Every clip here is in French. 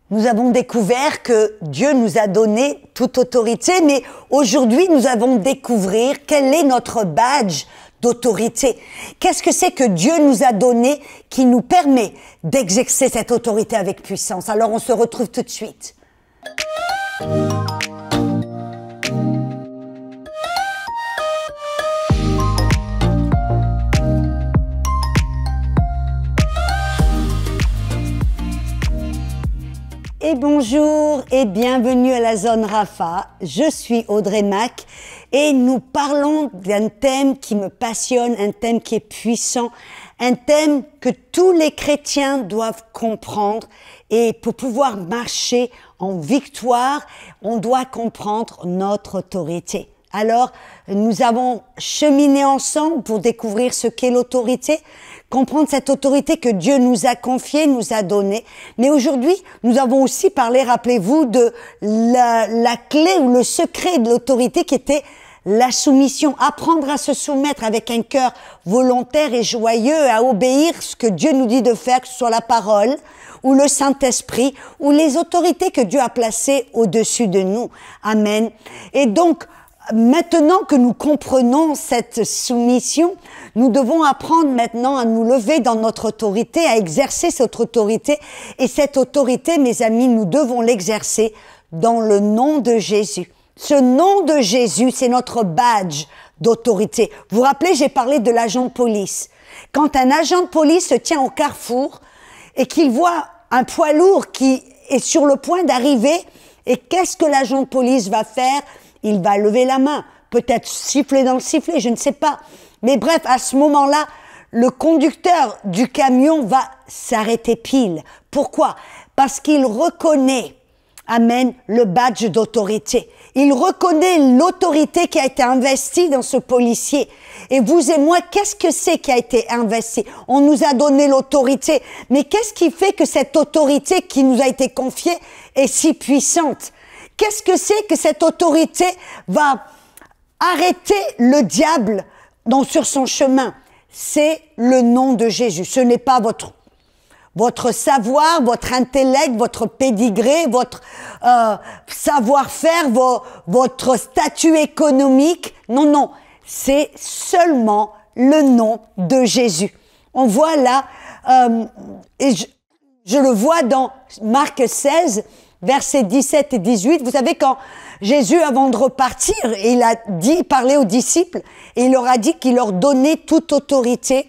Nous avons découvert que Dieu nous a donné toute autorité, mais aujourd'hui, nous allons découvrir quel est notre badge d'autorité. Qu'est-ce que c'est que Dieu nous a donné qui nous permet d'exercer cette autorité avec puissance? Alors, on se retrouve tout de suite. Et bonjour et bienvenue à la Zone Rapha. Je suis Audrey Mac et nous parlons d'un thème qui me passionne, un thème qui est puissant, un thème que tous les chrétiens doivent comprendre. Et pour pouvoir marcher en victoire, on doit comprendre notre autorité. Alors, nous avons cheminé ensemble pour découvrir ce qu'est l'autorité, comprendre cette autorité que Dieu nous a confiée, nous a donnée. Mais aujourd'hui, nous avons aussi parlé, rappelez-vous, de la clé ou le secret de l'autorité qui était la soumission. Apprendre à se soumettre avec un cœur volontaire et joyeux, à obéir ce que Dieu nous dit de faire, que ce soit la parole ou le Saint-Esprit ou les autorités que Dieu a placées au-dessus de nous. Amen. Et donc, maintenant que nous comprenons cette soumission, nous devons apprendre maintenant à nous lever dans notre autorité, à exercer cette autorité. Et cette autorité, mes amis, nous devons l'exercer dans le nom de Jésus. Ce nom de Jésus, c'est notre badge d'autorité. Vous vous rappelez, j'ai parlé de l'agent de police. Quand un agent de police se tient au carrefour et qu'il voit un poids lourd qui est sur le point d'arriver, et qu'est-ce que l'agent de police va faire? Il va lever la main, peut-être siffler dans le sifflet, je ne sais pas. Mais bref, à ce moment-là, le conducteur du camion va s'arrêter pile. Pourquoi? Parce qu'il reconnaît, amen, le badge d'autorité. Il reconnaît l'autorité qui a été investie dans ce policier. Et vous et moi, qu'est-ce que c'est qui a été investi? On nous a donné l'autorité. Mais qu'est-ce qui fait que cette autorité qui nous a été confiée est si puissante? Qu'est-ce que c'est que cette autorité va arrêter le diable sur son chemin? C'est le nom de Jésus. Ce n'est pas votre savoir, votre intellect, votre pédigré, votre savoir-faire, votre statut économique. Non, non, c'est seulement le nom de Jésus. On voit là, et je le vois dans Marc 16, versets 17 et 18, vous savez, quand Jésus, avant de repartir, il a parlé aux disciples, et il leur a dit qu'il leur donnait toute autorité.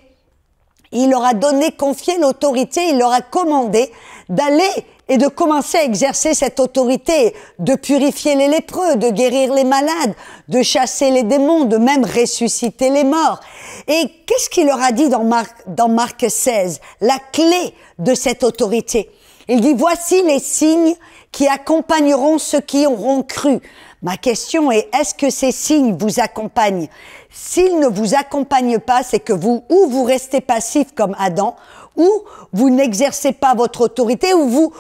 Il leur a confié l'autorité, il leur a commandé d'aller et de commencer à exercer cette autorité, de purifier les lépreux, de guérir les malades, de chasser les démons, de même ressusciter les morts. Et qu'est-ce qu'il leur a dit dans Marc 16? La clé de cette autorité. Il dit, voici les signes qui accompagneront ceux qui auront cru. Ma question est, est-ce que ces signes vous accompagnent? S'ils ne vous accompagnent pas, c'est que vous restez passif comme Adam, ou vous n'exercez pas votre autorité, ou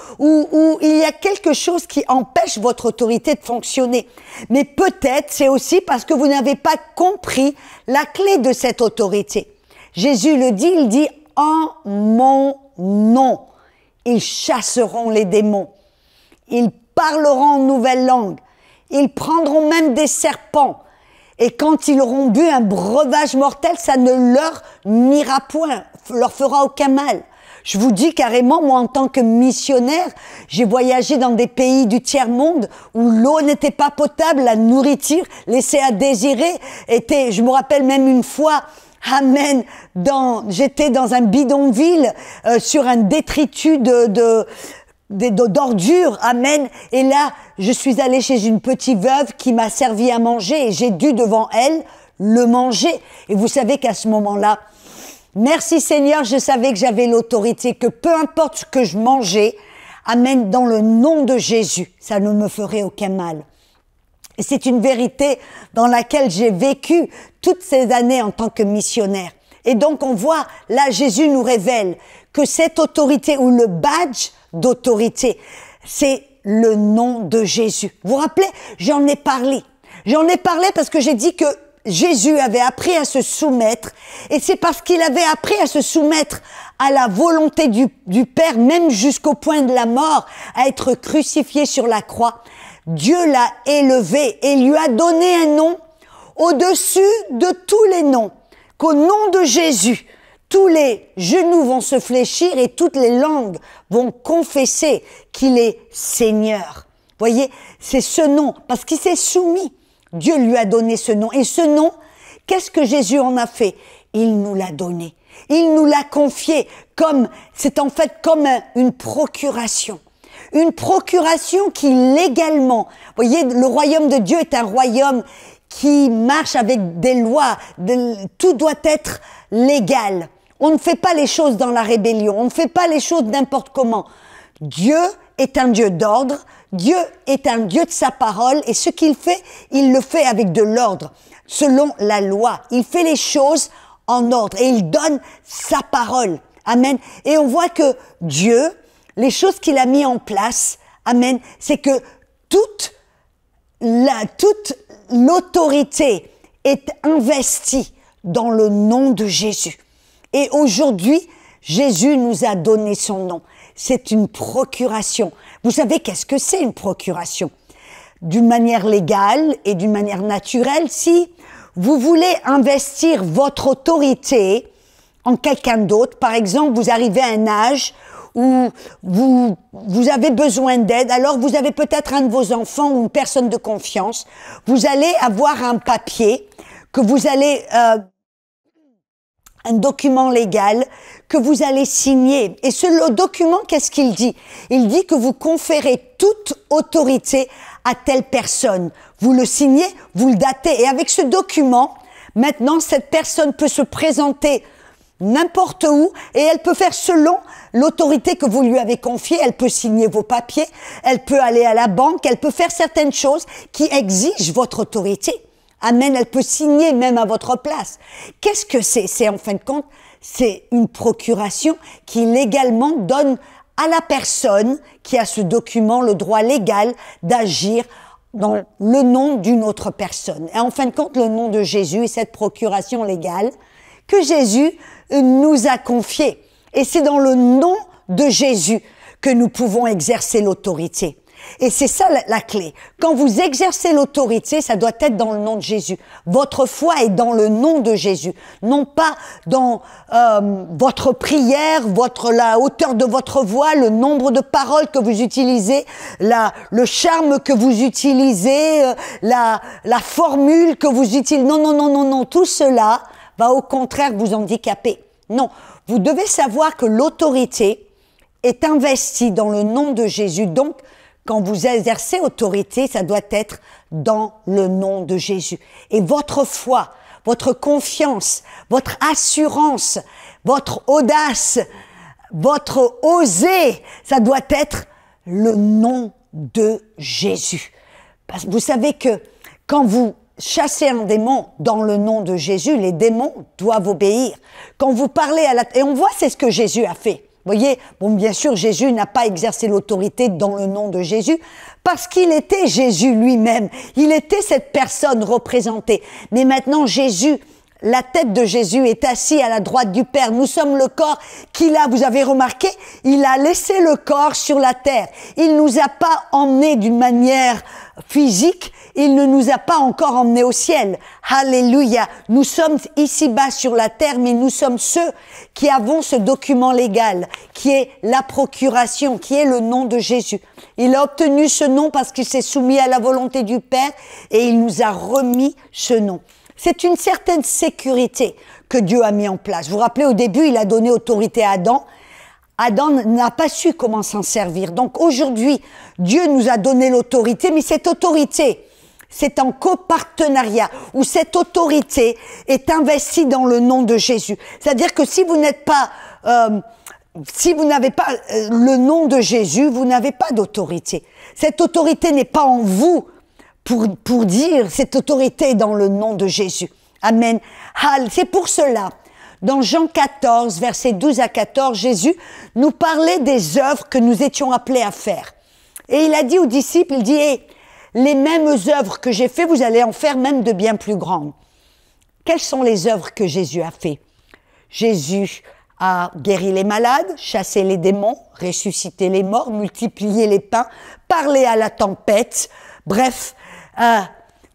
il y a quelque chose qui empêche votre autorité de fonctionner. Mais peut-être c'est aussi parce que vous n'avez pas compris la clé de cette autorité. Jésus le dit, il dit, en mon nom, ils chasseront les démons. Ils parleront en nouvelle langue. Ils prendront même des serpents. Et quand ils auront bu un breuvage mortel, ça ne leur n'ira point, leur fera aucun mal. Je vous dis carrément, moi en tant que missionnaire, j'ai voyagé dans des pays du tiers-monde où l'eau n'était pas potable, la nourriture laissée à désirer était, je me rappelle même une fois, amen, j'étais dans un bidonville sur un détritus d'ordures, amen, et là, je suis allée chez une petite veuve qui m'a servi à manger et j'ai dû devant elle le manger. Et vous savez qu'à ce moment-là, merci Seigneur, je savais que j'avais l'autorité, que peu importe ce que je mangeais, amen, dans le nom de Jésus, ça ne me ferait aucun mal. Et c'est une vérité dans laquelle j'ai vécu toutes ces années en tant que missionnaire. Et donc on voit, là Jésus nous révèle que cette autorité ou le badge d'autorité, c'est le nom de Jésus. Vous vous rappelez, j'en ai parlé parce que j'ai dit que Jésus avait appris à se soumettre, et c'est parce qu'il avait appris à se soumettre à la volonté du Père, même jusqu'au point de la mort, à être crucifié sur la croix. Dieu l'a élevé et lui a donné un nom au-dessus de tous les noms, qu'au nom de Jésus, tous les genoux vont se fléchir et toutes les langues vont confesser qu'il est Seigneur. Voyez, c'est ce nom, parce qu'il s'est soumis. Dieu lui a donné ce nom. Et ce nom, qu'est-ce que Jésus en a fait? Il nous l'a donné. Il nous l'a confié comme, c'est en fait comme une procuration. Une procuration qui légalement, voyez, le royaume de Dieu est un royaume qui marche avec des lois, tout doit être légal. On ne fait pas les choses dans la rébellion, on ne fait pas les choses n'importe comment. Dieu est un Dieu d'ordre, Dieu est un Dieu de sa parole, et ce qu'il fait, il le fait avec de l'ordre, selon la loi. Il fait les choses en ordre, et il donne sa parole. Amen. Et on voit que Dieu, les choses qu'il a mis en place, amen, c'est que toute l'autorité est investie dans le nom de Jésus. Et aujourd'hui, Jésus nous a donné son nom. C'est une procuration. Vous savez qu'est-ce que c'est une procuration? D'une manière légale et d'une manière naturelle, si vous voulez investir votre autorité en quelqu'un d'autre, par exemple, vous arrivez à un âge où vous avez besoin d'aide, alors vous avez peut-être un de vos enfants ou une personne de confiance, vous allez avoir un papier que vous allez... un document légal que vous allez signer. Et ce document, qu'est-ce qu'il dit? Il dit que vous conférez toute autorité à telle personne. Vous le signez, vous le datez. Et avec ce document, maintenant, cette personne peut se présenter n'importe où et elle peut faire selon l'autorité que vous lui avez confiée. Elle peut signer vos papiers, elle peut aller à la banque, elle peut faire certaines choses qui exigent votre autorité. Amen, elle peut signer même à votre place. Qu'est-ce que c'est? C'est en fin de compte, c'est une procuration qui légalement donne à la personne qui a ce document le droit légal d'agir dans le nom d'une autre personne. Et en fin de compte, le nom de Jésus est cette procuration légale que Jésus nous a confiée. Et c'est dans le nom de Jésus que nous pouvons exercer l'autorité. Et c'est ça la clé. Quand vous exercez l'autorité, ça doit être dans le nom de Jésus. Votre foi est dans le nom de Jésus, non pas dans votre prière, la hauteur de votre voix, le nombre de paroles que vous utilisez, le charme que vous utilisez, la formule que vous utilisez. Non, non, non, non, non. Tout cela va au contraire vous handicaper. Non, vous devez savoir que l'autorité est investie dans le nom de Jésus. Donc, quand vous exercez autorité, ça doit être dans le nom de Jésus. Et votre foi, votre confiance, votre assurance, votre audace, votre oser, ça doit être le nom de Jésus. Parce que vous savez que quand vous chassez un démon dans le nom de Jésus, les démons doivent obéir. Quand vous parlez et on voit c'est ce que Jésus a fait. Vous voyez, bon, bien sûr, Jésus n'a pas exercé l'autorité dans le nom de Jésus parce qu'il était Jésus lui-même. Il était cette personne représentée. Mais maintenant, Jésus, la tête de Jésus est assis à la droite du Père. Nous sommes le corps qu'il a, vous avez remarqué, il a laissé le corps sur la terre. Il nous a pas emmenés d'une manière physique, il ne nous a pas encore emmenés au ciel. Alléluia. Nous sommes ici-bas sur la terre, mais nous sommes ceux qui avons ce document légal, qui est la procuration, qui est le nom de Jésus. Il a obtenu ce nom parce qu'il s'est soumis à la volonté du Père et il nous a remis ce nom. C'est une certaine sécurité que Dieu a mis en place. Vous vous rappelez, au début, il a donné autorité à Adam. Adam n'a pas su comment s'en servir. Donc aujourd'hui, Dieu nous a donné l'autorité, mais cette autorité, c'est en copartenariat, où cette autorité est investie dans le nom de Jésus. C'est-à-dire que si vous n'êtes pas, si vous n'avez pas le nom de Jésus, vous n'avez pas d'autorité. Cette autorité n'est pas en vous pour dire cette autorité est dans le nom de Jésus. Amen. C'est pour cela, dans Jean 14, versets 12 à 14, Jésus nous parlait des œuvres que nous étions appelés à faire. Et il a dit aux disciples, il dit, les mêmes œuvres que j'ai fait, vous allez en faire même de bien plus grandes. Quelles sont les œuvres que Jésus a fait? Jésus a guéri les malades, chassé les démons, ressuscité les morts, multiplié les pains, parlé à la tempête, bref,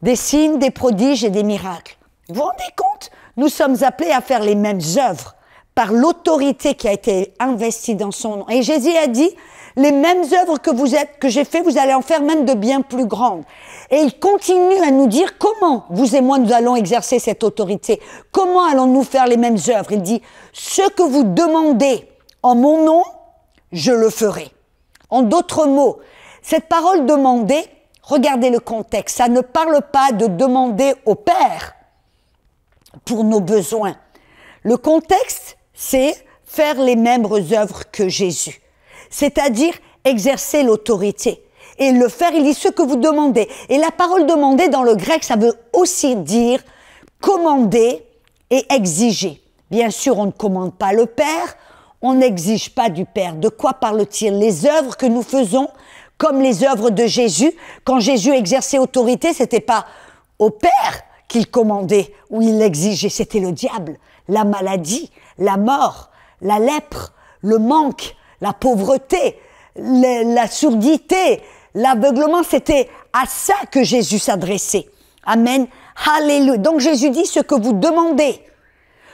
des signes, des prodiges et des miracles. Vous vous rendez compte? Nous sommes appelés à faire les mêmes œuvres par l'autorité qui a été investie dans son nom. Et Jésus a dit, les mêmes œuvres que j'ai fait, vous allez en faire même de bien plus grandes. Et il continue à nous dire comment vous et moi nous allons exercer cette autorité. Comment allons-nous faire les mêmes œuvres? Il dit, ce que vous demandez en mon nom, je le ferai. En d'autres mots, cette parole demander, regardez le contexte, ça ne parle pas de demander au Père pour nos besoins. Le contexte, c'est faire les mêmes œuvres que Jésus. C'est-à-dire exercer l'autorité. Et le faire, il dit ce que vous demandez. Et la parole demander dans le grec, ça veut aussi dire commander et exiger. Bien sûr, on ne commande pas le Père, on n'exige pas du Père. De quoi parle-t-il? Les œuvres que nous faisons, comme les œuvres de Jésus. Quand Jésus exerçait autorité, c'était pas au Père qu'il commandait ou il exigeait, c'était le diable, la maladie, la mort, la lèpre, le manque, la pauvreté, la surdité, l'aveuglement, c'était à ça que Jésus s'adressait. Amen. Alléluia. Donc Jésus dit ce que vous demandez,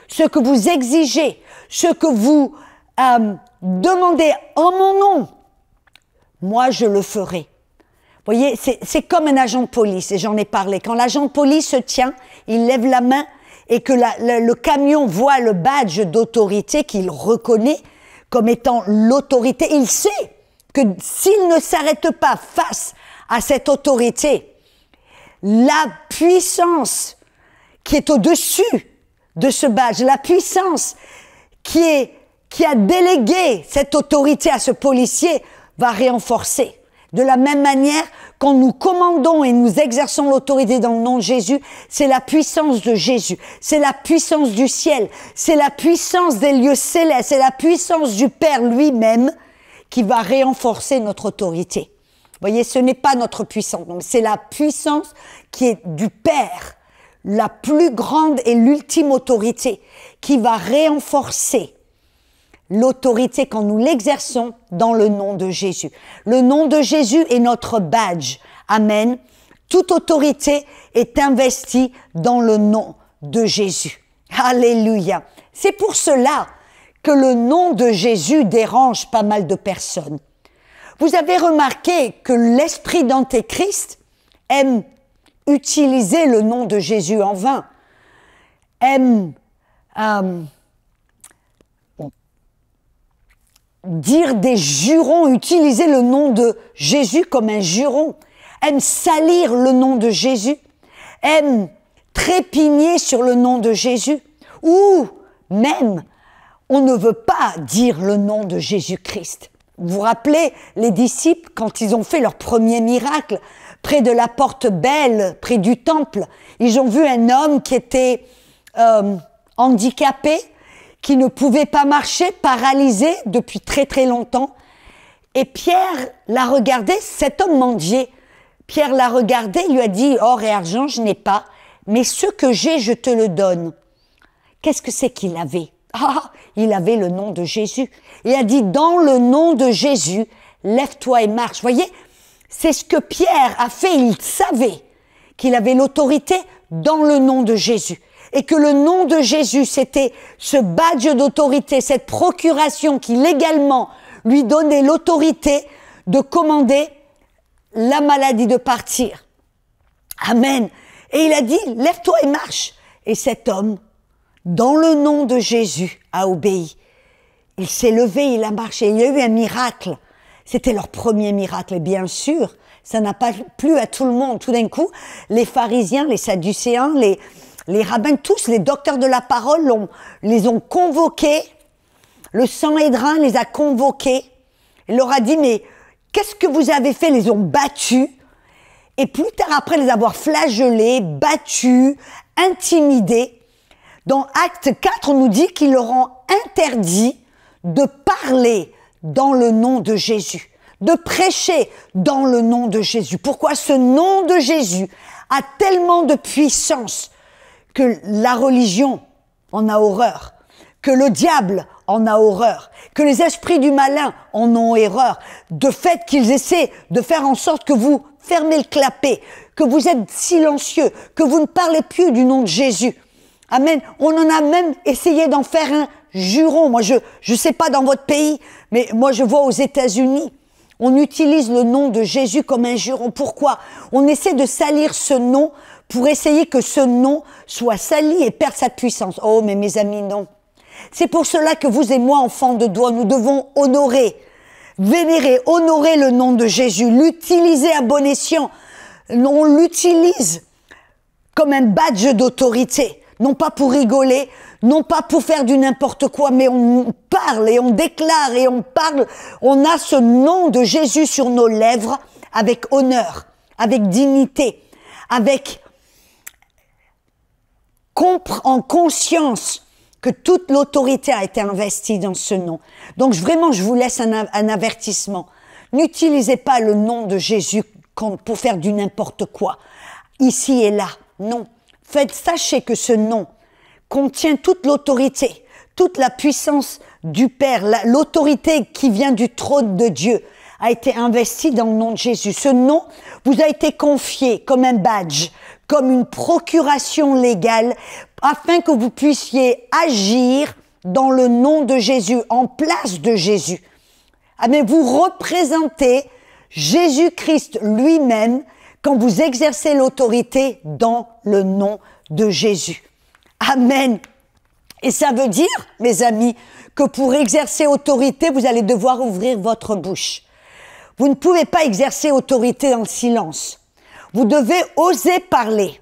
ce que vous exigez, ce que vous demandez en mon nom, moi je le ferai. Vous voyez, c'est comme un agent de police, et j'en ai parlé. Quand l'agent de police se tient, il lève la main et que le camion voit le badge d'autorité qu'il reconnaît comme étant l'autorité, il sait que s'il ne s'arrête pas face à cette autorité, la puissance qui est au-dessus de ce badge, la puissance qui a délégué cette autorité à ce policier va renforcer. De la même manière, quand nous commandons et nous exerçons l'autorité dans le nom de Jésus, c'est la puissance de Jésus, c'est la puissance du ciel, c'est la puissance des lieux célestes, c'est la puissance du Père lui-même qui va renforcer notre autorité. Vous voyez, ce n'est pas notre puissance, c'est la puissance qui est du Père, la plus grande et l'ultime autorité qui va renforcer l'autorité quand nous l'exerçons dans le nom de Jésus. Le nom de Jésus est notre badge. Amen. Toute autorité est investie dans le nom de Jésus. Alléluia. C'est pour cela que le nom de Jésus dérange pas mal de personnes. Vous avez remarqué que l'esprit d'Antéchrist aime utiliser le nom de Jésus en vain, aime dire des jurons, utiliser le nom de Jésus comme un juron, aime salir le nom de Jésus, aime trépigner sur le nom de Jésus, ou même on ne veut pas dire le nom de Jésus-Christ. Vous vous rappelez les disciples quand ils ont fait leur premier miracle près de la porte belle, près du temple, ils ont vu un homme qui était handicapé, qui ne pouvait pas marcher, paralysé depuis très très longtemps. Et Pierre l'a regardé, cet homme mendiait. Pierre l'a regardé, il lui a dit « Or et argent, je n'ai pas, mais ce que j'ai, je te le donne. » Qu'est-ce que c'est qu'il avait? Ah, il avait le nom de Jésus. Il a dit « Dans le nom de Jésus, lève-toi et marche. » Vous voyez, c'est ce que Pierre a fait. Il savait qu'il avait l'autorité dans le nom de Jésus. Et que le nom de Jésus, c'était ce badge d'autorité, cette procuration qui légalement lui donnait l'autorité de commander la maladie de partir. Amen. Et il a dit, lève-toi et marche. Et cet homme, dans le nom de Jésus, a obéi. Il s'est levé, il a marché. Il y a eu un miracle. C'était leur premier miracle. Et bien sûr, ça n'a pas plu à tout le monde. Tout d'un coup, les pharisiens, les sadducéens, les rabbins, tous les docteurs de la parole les ont convoqués. Le Sanhédrin les a convoqués. Il leur a dit, mais qu'est-ce que vous avez fait? Ils les ont battus. Et plus tard, après les avoir flagellés, battus, intimidés, dans Acte 4, on nous dit qu'ils leur ont interdit de parler dans le nom de Jésus, de prêcher dans le nom de Jésus. Pourquoi? Ce nom de Jésus a tellement de puissance que la religion en a horreur, que le diable en a horreur, que les esprits du malin en ont horreur, de fait qu'ils essaient de faire en sorte que vous fermez le clapet, que vous êtes silencieux, que vous ne parlez plus du nom de Jésus. Amen. On en a même essayé d'en faire un juron. Moi, je sais pas dans votre pays, mais moi je vois aux États-Unis, on utilise le nom de Jésus comme un juron. Pourquoi? On essaie de salir ce nom pour essayer que ce nom soit sali et perde sa puissance. Oh, mais mes amis, non. C'est pour cela que vous et moi, enfants de Dieu, nous devons honorer, vénérer, honorer le nom de Jésus, l'utiliser à bon escient. On l'utilise comme un badge d'autorité, non pas pour rigoler, non pas pour faire du n'importe quoi, mais on parle et on déclare et on parle. On a ce nom de Jésus sur nos lèvres avec honneur, avec dignité, avec en conscience que toute l'autorité a été investie dans ce nom. Donc vraiment, je vous laisse un avertissement. N'utilisez pas le nom de Jésus pour faire du n'importe quoi, ici et là. Non. Sachez que ce nom contient toute l'autorité, toute la puissance du Père, l'autorité qui vient du trône de Dieu a été investie dans le nom de Jésus. Ce nom vous a été confié comme un badge, comme une procuration légale, afin que vous puissiez agir dans le nom de Jésus, en place de Jésus. Mais vous représentez Jésus-Christ lui-même quand vous exercez l'autorité dans le nom de Jésus. Amen. Et ça veut dire, mes amis, que pour exercer autorité, vous allez devoir ouvrir votre bouche. Vous ne pouvez pas exercer autorité dans le silence. Vous devez oser parler,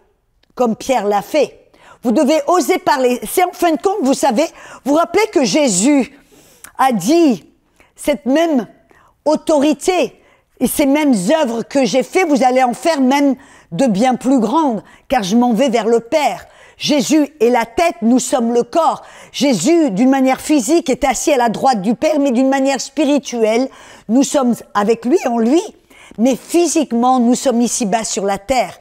comme Pierre l'a fait. Vous devez oser parler. C'est en fin de compte, vous savez, vous rappelez que Jésus a dit, cette même autorité et ces mêmes œuvres que j'ai fait, vous allez en faire même de bien plus grandes, car je m'en vais vers le Père. Jésus est la tête, nous sommes le corps. Jésus, d'une manière physique, est assis à la droite du Père, mais d'une manière spirituelle, nous sommes avec lui, en lui. Mais physiquement, nous sommes ici-bas sur la terre.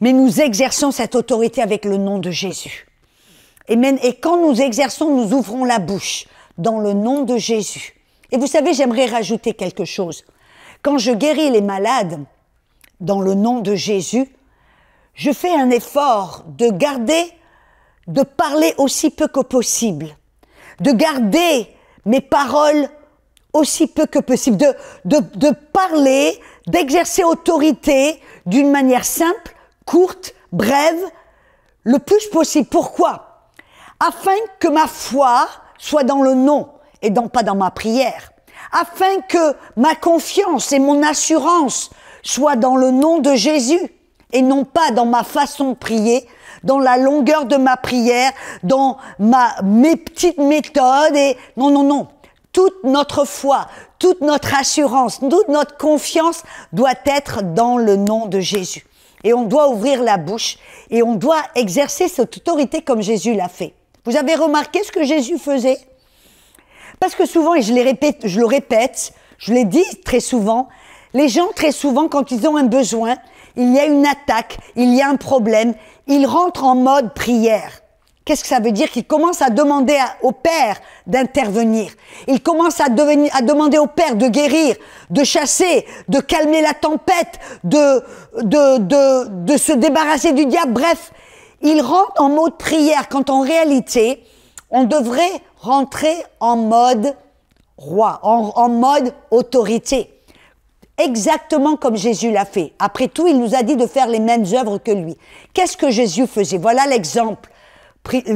Mais nous exerçons cette autorité avec le nom de Jésus. Et quand nous exerçons, nous ouvrons la bouche dans le nom de Jésus. Et vous savez, j'aimerais rajouter quelque chose. Quand je guéris les malades dans le nom de Jésus, je fais un effort de parler aussi peu que possible, de garder mes paroles aussi peu que possible, de parler, d'exercer autorité d'une manière simple, courte, brève, le plus possible. Pourquoi? Afin que ma foi soit dans le nom et pas dans ma prière. Afin que ma confiance et mon assurance soient dans le nom de Jésus et non pas dans ma façon de prier, dans la longueur de ma prière, dans mes petites méthodes. Non. Toute notre foi, toute notre assurance, toute notre confiance doit être dans le nom de Jésus. Et on doit ouvrir la bouche et on doit exercer cette autorité comme Jésus l'a fait. Vous avez remarqué ce que Jésus faisait? Parce que souvent, et je le répète, je l'ai dit très souvent, les gens très souvent, quand ils ont un besoin, il y a une attaque, il y a un problème, ils rentrent en mode prière. Qu'est-ce que ça veut dire? Qu'ils commencent à demander au Père d'intervenir. Ils commencent à demander au Père de guérir, de chasser, de calmer la tempête, de se débarrasser du diable. Bref, ils rentrent en mode prière quand en réalité, on devrait rentrer en mode roi, en mode autorité. Exactement comme Jésus l'a fait. Après tout, il nous a dit de faire les mêmes œuvres que lui. Qu'est-ce que Jésus faisait? Voilà l'exemple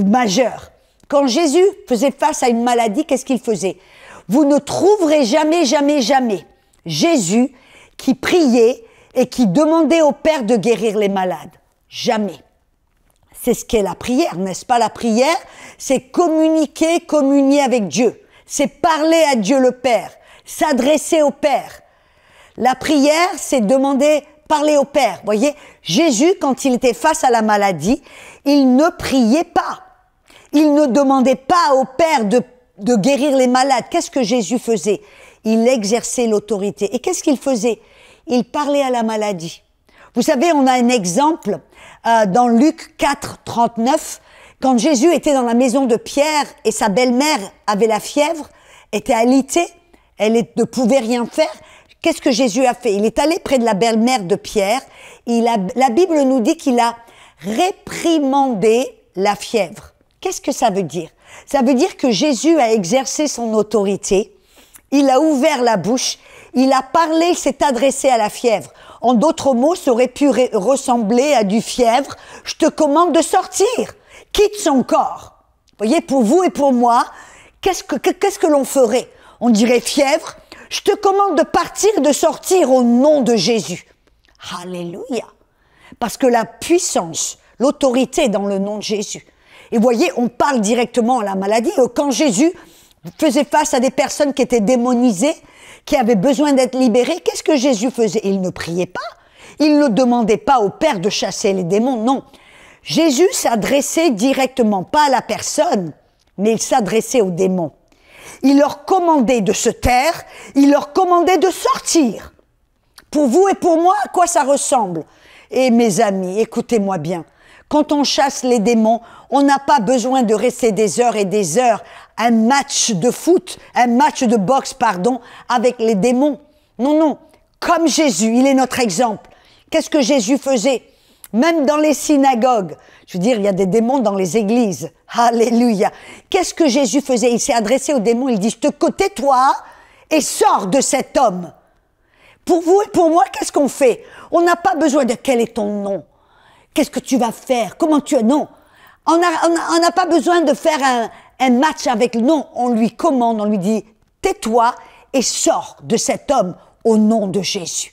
majeur. Quand Jésus faisait face à une maladie, qu'est-ce qu'il faisait? Vous ne trouverez jamais Jésus qui priait et qui demandait au Père de guérir les malades. Jamais. C'est ce qu'est la prière, n'est-ce pas? La prière, c'est communier avec Dieu. C'est parler à Dieu le Père, s'adresser au Père. La prière, c'est parler au Père. Voyez, Jésus, quand il était face à la maladie, il ne priait pas. Il ne demandait pas au Père de guérir les malades. Qu'est-ce que Jésus faisait? Il exerçait l'autorité. Et qu'est-ce qu'il faisait? Il parlait à la maladie Vous savez, on a un exemple dans Luc 4, 39, quand Jésus était dans la maison de Pierre et sa belle-mère avait la fièvre, était alitée, elle ne pouvait rien faire. Qu'est-ce que Jésus a fait? Il est allé près de la belle-mère de Pierre. La Bible nous dit qu'il a réprimandé la fièvre. Qu'est-ce que ça veut dire? Ça veut dire que Jésus a exercé son autorité, il a ouvert la bouche, il a parlé, il s'est adressé à la fièvre. En d'autres mots, ça aurait pu ressembler à du fièvre. Je te commande de sortir, quitte son corps. Vous voyez, pour vous et pour moi, qu'est-ce que l'on ferait? On dirait fièvre, je te commande de partir, de sortir au nom de Jésus. Alléluia. Parce que la puissance, l'autorité est dans le nom de Jésus. Et vous voyez, on parle directement à la maladie. Quand Jésus faisait face à des personnes qui étaient démonisées, qui avaient besoin d'être libérées, qu'est-ce que Jésus faisait? Il ne priait pas. Il ne demandait pas au Père de chasser les démons, non. Jésus s'adressait directement, pas à la personne, mais il s'adressait aux démons. Il leur commandait de se taire, il leur commandait de sortir. Pour vous et pour moi, à quoi ça ressemble? Et mes amis, écoutez-moi bien. Quand on chasse les démons, on n'a pas besoin de rester des heures et des heures, un match de foot, un match de boxe, pardon, avec les démons. Non, non. Comme Jésus, il est notre exemple. Qu'est-ce que Jésus faisait? Même dans les synagogues. Je veux dire, il y a des démons dans les églises. Alléluia. Qu'est-ce que Jésus faisait? Il s'est adressé aux démons, il dit, je te tais-toi et sors de cet homme. Pour vous et pour moi, qu'est-ce qu'on fait? On n'a pas besoin de quel est ton nom? Qu'est-ce que tu vas faire? Comment tu es? Non. On n'a pas besoin de faire un match avec le nom. On lui commande, on lui dit, tais-toi et sors de cet homme au nom de Jésus.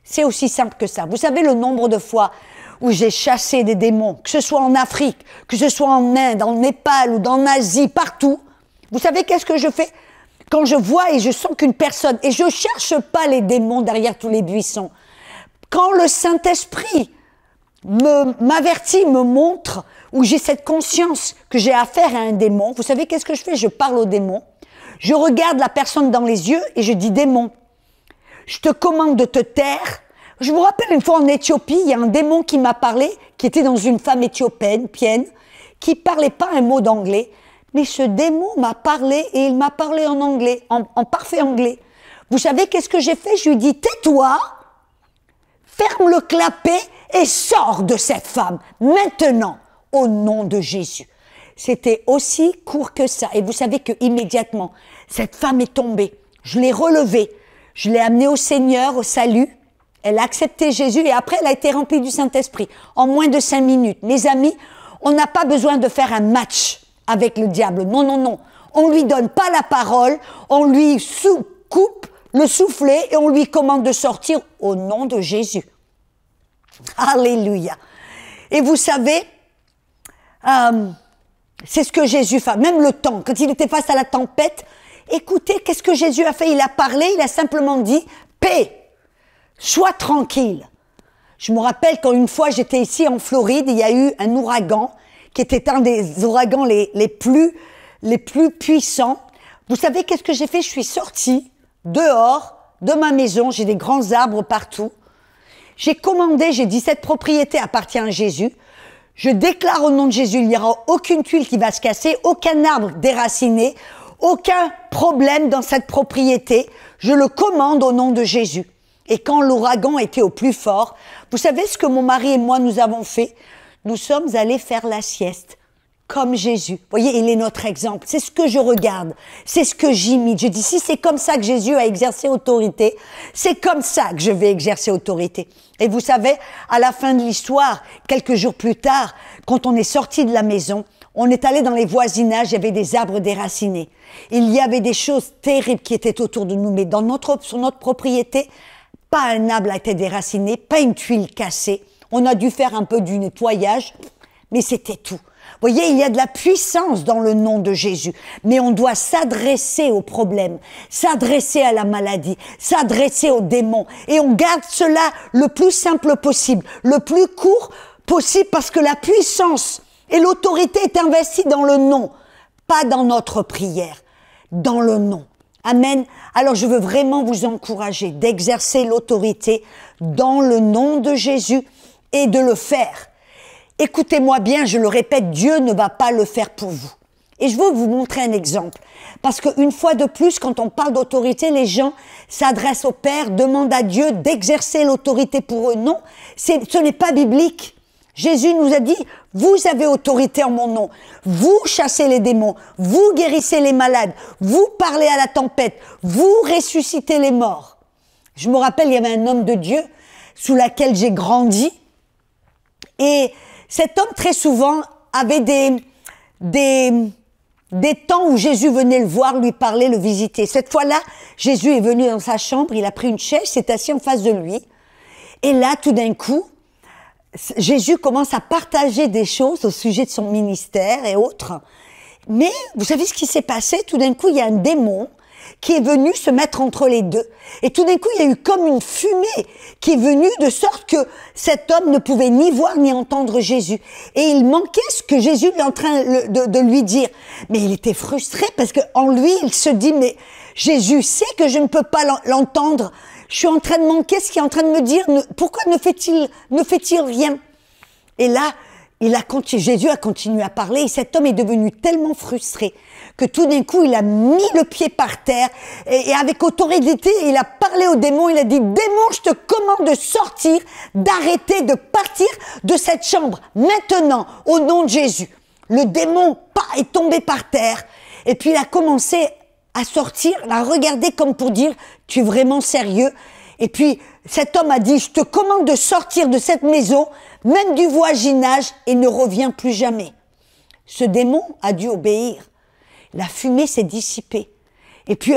C'est aussi simple que ça. Vous savez le nombre de fois où j'ai chassé des démons, que ce soit en Afrique, que ce soit en Inde, en Népal ou en Asie, partout. Vous savez qu'est-ce que je fais? Quand je vois et je sens qu'une personne, et je cherche pas les démons derrière tous les buissons, quand le Saint-Esprit m'avertit, me montre, où j'ai cette conscience que j'ai affaire à un démon, vous savez qu'est-ce que je fais? Je parle au démon, je regarde la personne dans les yeux et je dis, démon, je te commande de te taire. Je vous rappelle une fois en Éthiopie, il y a un démon qui m'a parlé, qui était dans une femme éthiopienne, qui parlait pas un mot d'anglais, mais ce démon m'a parlé et il m'a parlé en anglais, en parfait anglais. Vous savez qu'est-ce que j'ai fait? Je lui ai dit, tais-toi, ferme le clapet et sors de cette femme, maintenant, au nom de Jésus. C'était aussi court que ça. Et vous savez que immédiatement, cette femme est tombée. Je l'ai relevée, je l'ai amenée au Seigneur, au salut. Elle a accepté Jésus et après, elle a été remplie du Saint-Esprit en moins de 5 minutes. Mes amis, on n'a pas besoin de faire un match avec le diable. Non, non, non. On lui donne pas la parole, on lui coupe le soufflet et on lui commande de sortir au nom de Jésus. Alléluia. Et vous savez, c'est ce que Jésus fait. Même le temps, quand il était face à la tempête, écoutez, qu'est-ce que Jésus a fait? Il a parlé, il a simplement dit, paix, sois tranquille. Je me rappelle quand une fois j'étais ici en Floride, il y a eu un ouragan qui était un des ouragans les plus puissants. Vous savez qu'est-ce que j'ai fait? Je suis sortie dehors de ma maison, j'ai des grands arbres partout. J'ai commandé, j'ai dit cette propriété appartient à Jésus. Je déclare au nom de Jésus, il n'y aura aucune tuile qui va se casser, aucun arbre déraciné, aucun problème dans cette propriété. Je le commande au nom de Jésus. Et quand l'ouragan était au plus fort, vous savez ce que mon mari et moi nous avons fait? Nous sommes allés faire la sieste, comme Jésus. Vous voyez, il est notre exemple. C'est ce que je regarde, c'est ce que j'imite. Je dis, si c'est comme ça que Jésus a exercé autorité, c'est comme ça que je vais exercer autorité. Et vous savez, à la fin de l'histoire, quelques jours plus tard, quand on est sorti de la maison, on est allé dans les voisinages, il y avait des arbres déracinés. Il y avait des choses terribles qui étaient autour de nous, mais sur notre propriété, pas un arbre a été déraciné, pas une tuile cassée. On a dû faire un peu du nettoyage, mais c'était tout. Vous voyez, il y a de la puissance dans le nom de Jésus, mais on doit s'adresser aux problèmes, s'adresser à la maladie, s'adresser aux démons, et on garde cela le plus simple possible, le plus court possible, parce que la puissance et l'autorité est investie dans le nom, pas dans notre prière, dans le nom. Amen. Alors je veux vraiment vous encourager d'exercer l'autorité dans le nom de Jésus et de le faire. Écoutez-moi bien, je le répète, Dieu ne va pas le faire pour vous. Et je veux vous montrer un exemple. Parce qu'une fois de plus, quand on parle d'autorité, les gens s'adressent au Père, demandent à Dieu d'exercer l'autorité pour eux. Non, ce n'est pas biblique. Jésus nous a dit, vous avez autorité en mon nom. Vous chassez les démons, vous guérissez les malades, vous parlez à la tempête, vous ressuscitez les morts. Je me rappelle, il y avait un homme de Dieu sous lequel j'ai grandi. Et cet homme, très souvent, avait des temps où Jésus venait le voir, lui parler, le visiter. Cette fois-là, Jésus est venu dans sa chambre, il a pris une chaise, s'est assis en face de lui. Et là, tout d'un coup, Jésus commence à partager des choses au sujet de son ministère et autres. Mais vous savez ce qui s'est passé? Tout d'un coup, il y a un démon qui est venu se mettre entre les deux. Et tout d'un coup, il y a eu comme une fumée qui est venue de sorte que cet homme ne pouvait ni voir ni entendre Jésus. Et il manquait ce que Jésus est en train de lui dire. Mais il était frustré parce qu'en lui, il se dit, mais Jésus sait que je ne peux pas l'entendre. Je suis en train de manquer ce qu'il est en train de me dire. Pourquoi ne fait-il rien? Et là, Jésus a continué à parler et cet homme est devenu tellement frustré que tout d'un coup, il a mis le pied par terre et avec autorité, il a parlé au démon, il a dit « Démon, je te commande de sortir, d'arrêter, de partir de cette chambre, maintenant, au nom de Jésus. » Le démon est tombé par terre et puis il a commencé à sortir, à regarder comme pour dire « Tu es vraiment sérieux ?» Et puis cet homme a dit « Je te commande de sortir de cette maison, même du voisinage, et ne reviens plus jamais. » Ce démon a dû obéir. La fumée s'est dissipée. Et puis,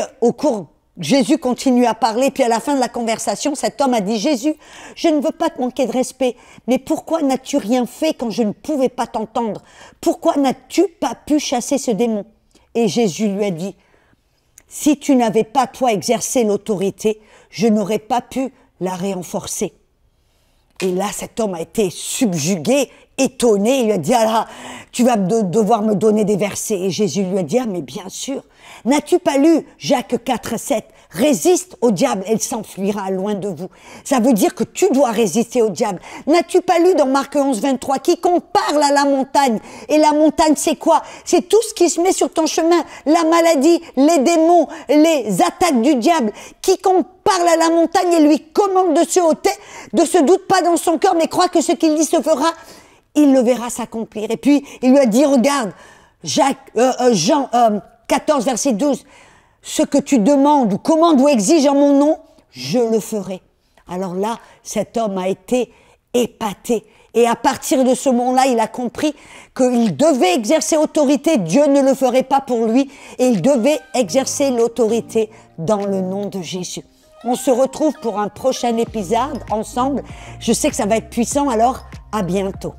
Jésus continue à parler. Puis, à la fin de la conversation, cet homme a dit, « Jésus, je ne veux pas te manquer de respect, mais pourquoi n'as-tu rien fait quand je ne pouvais pas t'entendre? Pourquoi n'as-tu pas pu chasser ce démon? » Et Jésus lui a dit, « Si tu n'avais pas, toi, exercé l'autorité, je n'aurais pas pu la renforcer. » Et là, cet homme a été subjugué, étonné. Il lui a dit, « Ah là, tu vas devoir me donner des versets. » Et Jésus lui a dit, « Ah, mais bien sûr. N'as-tu pas lu Jacques 4, 7 ? Résiste au diable, elle s'enfuira loin de vous. » Ça veut dire que tu dois résister au diable. N'as-tu pas lu dans Marc 11, 23 ? Quiconque parle à la montagne. Et la montagne, c'est quoi? C'est tout ce qui se met sur ton chemin. La maladie, les démons, les attaques du diable. Quiconque parle à la montagne et lui commande de se ôter, ne se doute pas dans son cœur, mais croit que ce qu'il dit se fera, il le verra s'accomplir. Et puis, il lui a dit, regarde, Jean 14, verset 12, « Ce que tu demandes ou commandes ou exiges en mon nom, je le ferai. » Alors là, cet homme a été épaté. Et à partir de ce moment-là, il a compris qu'il devait exercer autorité, Dieu ne le ferait pas pour lui, et il devait exercer l'autorité dans le nom de Jésus. On se retrouve pour un prochain épisode ensemble. Je sais que ça va être puissant, alors à bientôt.